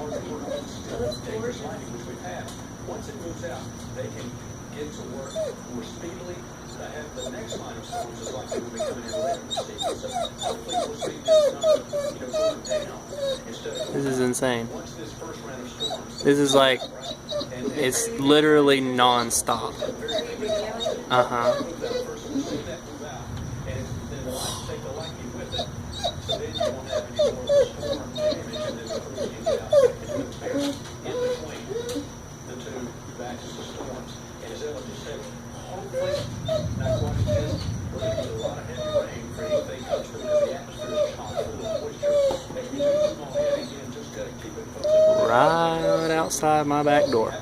hard to work on dangerous lightning, which we've had. Once it moves out, they can get to work more speedily. The next line of storms is likely to be coming in later this season. So hopefully we'll see this number, going down instead of This is insane. once this first round of storms. This is like, it's literally non-stop. Uh-huh. Right outside my back door.